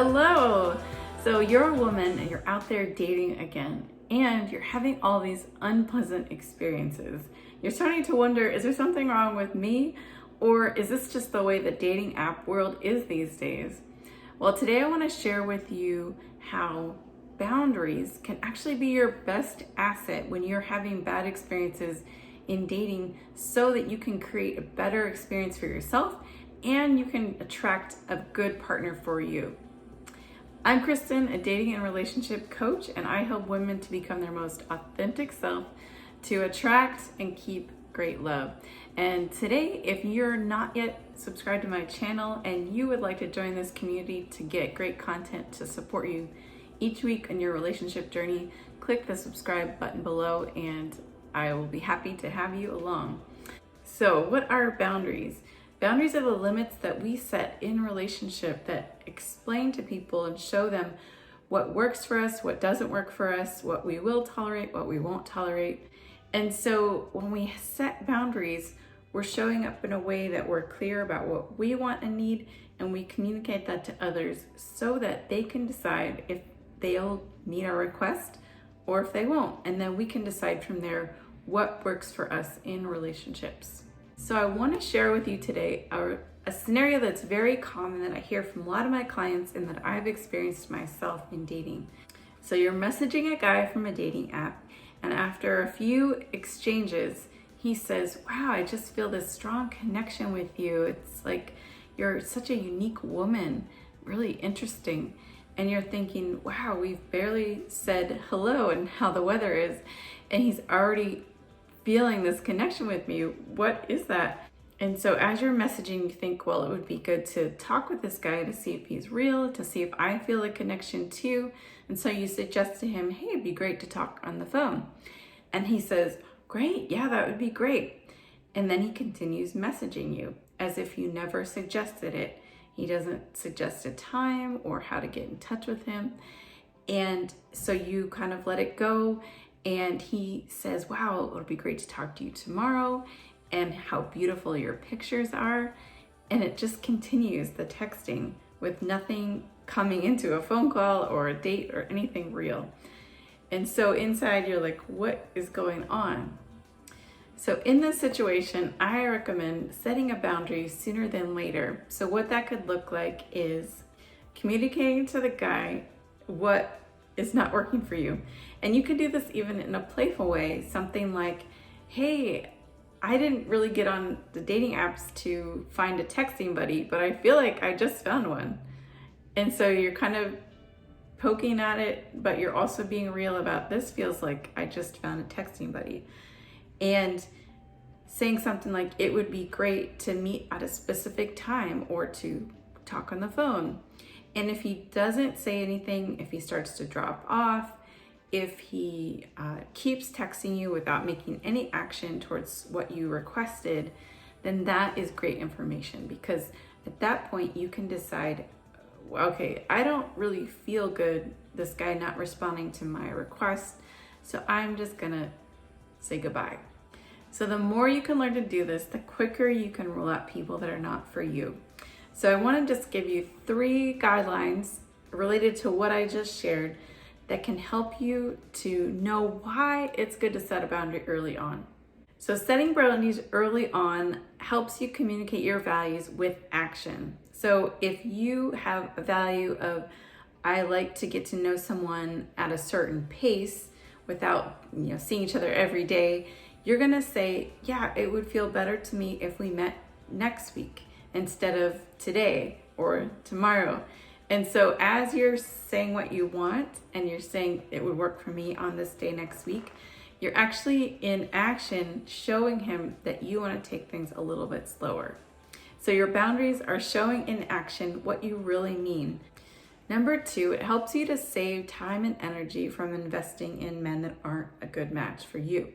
Hello! So you're a woman and you're out there dating again, and you're having all these unpleasant experiences. You're starting to wonder, is there something wrong with me? Or is this just the way the dating app world is these days? Well, today I want to share with you how boundaries can actually be your best asset when you're having bad experiences in dating, so that you can create a better experience for yourself and you can attract a good partner for you. I'm Kristen, a dating and relationship coach, and I help women to become their most authentic self to attract and keep great love. And today, if you're not yet subscribed to my channel and you would like to join this community to get great content to support you each week in your relationship journey, click the subscribe button below and I will be happy to have you along. So, what are boundaries? Boundaries are the limits that we set in relationship that explain to people and show them what works for us, what doesn't work for us, what we will tolerate, what we won't tolerate. And so when we set boundaries, we're showing up in a way that we're clear about what we want and need, and we communicate that to others so that they can decide if they'll meet our request or if they won't. And then we can decide from there what works for us in relationships. So I want to share with you today a scenario that's very common that I hear from a lot of my clients and that I've experienced myself in dating. So you're messaging a guy from a dating app, and after a few exchanges, he says, "Wow, I just feel this strong connection with you. It's like you're such a unique woman, really interesting." And you're thinking, "Wow, we've barely said hello and how the weather is, and he's already feeling this connection with me. What is that?" And so as you're messaging, you think, well, it would be good to talk with this guy to see if he's real, to see if I feel a connection too. And so you suggest to him, "Hey, it'd be great to talk on the phone." And he says, "Great, yeah, that would be great." And then he continues messaging you as if you never suggested it. He doesn't suggest a time or how to get in touch with him. And so you kind of let it go. And he says, "Wow, it'll be great to talk to you tomorrow, and how beautiful your pictures are." And it just continues the texting with nothing coming into a phone call or a date or anything real. And so inside you're like, what is going on? So in this situation, I recommend setting a boundary sooner than later. So what that could look like is communicating to the guy what is not working for you. And you can do this even in a playful way, something like, "Hey, I didn't really get on the dating apps to find a texting buddy, but I feel like I just found one." And so you're kind of poking at it, but you're also being real about, this feels like I just found a texting buddy. And saying something like, "It would be great to meet at a specific time or to talk on the phone." And if he doesn't say anything, if he starts to drop off, if he keeps texting you without making any action towards what you requested, then that is great information, because at that point you can decide, okay, I don't really feel good, this guy not responding to my request, so I'm just gonna say goodbye. So the more you can learn to do this, the quicker you can rule out people that are not for you. So I want to just give you 3 guidelines related to what I just shared that can help you to know why it's good to set a boundary early on. So setting boundaries early on helps you communicate your values with action. So if you have a value of, I like to get to know someone at a certain pace without seeing each other every day, you're gonna say, "Yeah, it would feel better to me if we met next week instead of today or tomorrow." And so as you're saying what you want and you're saying, "It would work for me on this day next week," you're actually in action showing him that you want to take things a little bit slower. So your boundaries are showing in action what you really mean. Number 2, it helps you to save time and energy from investing in men that aren't a good match for you.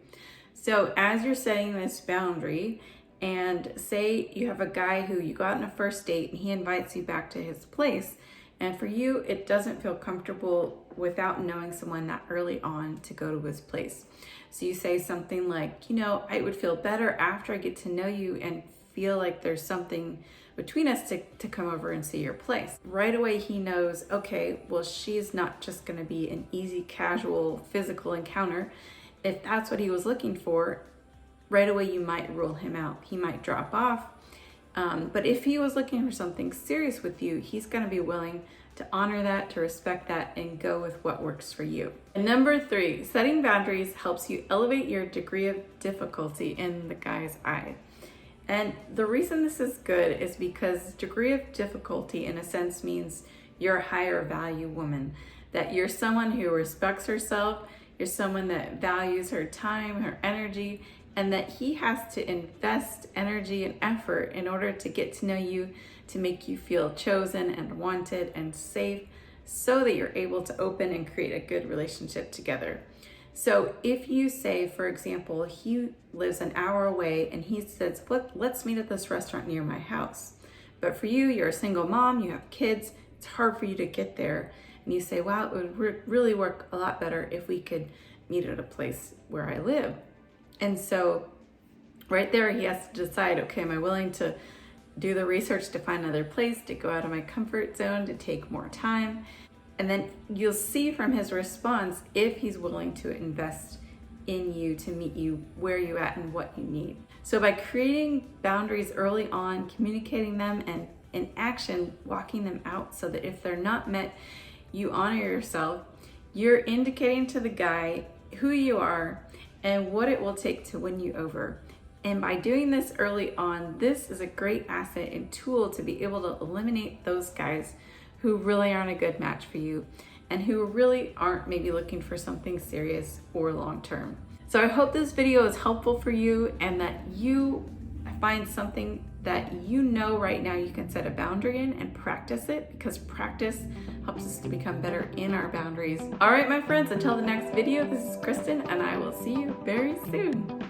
So as you're setting this boundary, and say you have a guy who you go out on a first date and he invites you back to his place, and for you it doesn't feel comfortable without knowing someone that early on to go to his place. So you say something like, "I would feel better after I get to know you and feel like there's something between us to come over and see your place. Right away he knows, okay, well, she's not just going to be an easy, casual, physical encounter. If that's what he was looking for, right away you might rule him out. He might drop off. But if he was looking for something serious with you, he's going to be willing to honor that, to respect that, and go with what works for you. And number 3, setting boundaries helps you elevate your degree of difficulty in the guy's eye. And the reason this is good is because degree of difficulty, in a sense, means you're a higher value woman, that you're someone who respects herself, you're someone that values her time, her energy, and that he has to invest energy and effort in order to get to know you, to make you feel chosen and wanted and safe, so that you're able to open and create a good relationship together. So if you say, for example, he lives an hour away and he says, let's meet at this restaurant near my house. But for you, you're a single mom, you have kids, it's hard for you to get there. And you say, wow, it would really work a lot better if we could meet at a place where I live. And so right there, he has to decide, okay, am I willing to do the research to find another place, to go out of my comfort zone, to take more time? And then you'll see from his response if he's willing to invest in you to meet you where you're at and what you need. So by creating boundaries early on, communicating them, and in action, walking them out so that if they're not met, you honor yourself, you're indicating to the guy who you are and what it will take to win you over. And by doing this early on, this is a great asset and tool to be able to eliminate those guys who really aren't a good match for you and who really aren't maybe looking for something serious or long-term. So I hope this video is helpful for you and that you find something that you know right now you can set a boundary in and practice it, because practice helps us to become better in our boundaries. All right, my friends, until the next video, this is Kristen and I will see you very soon.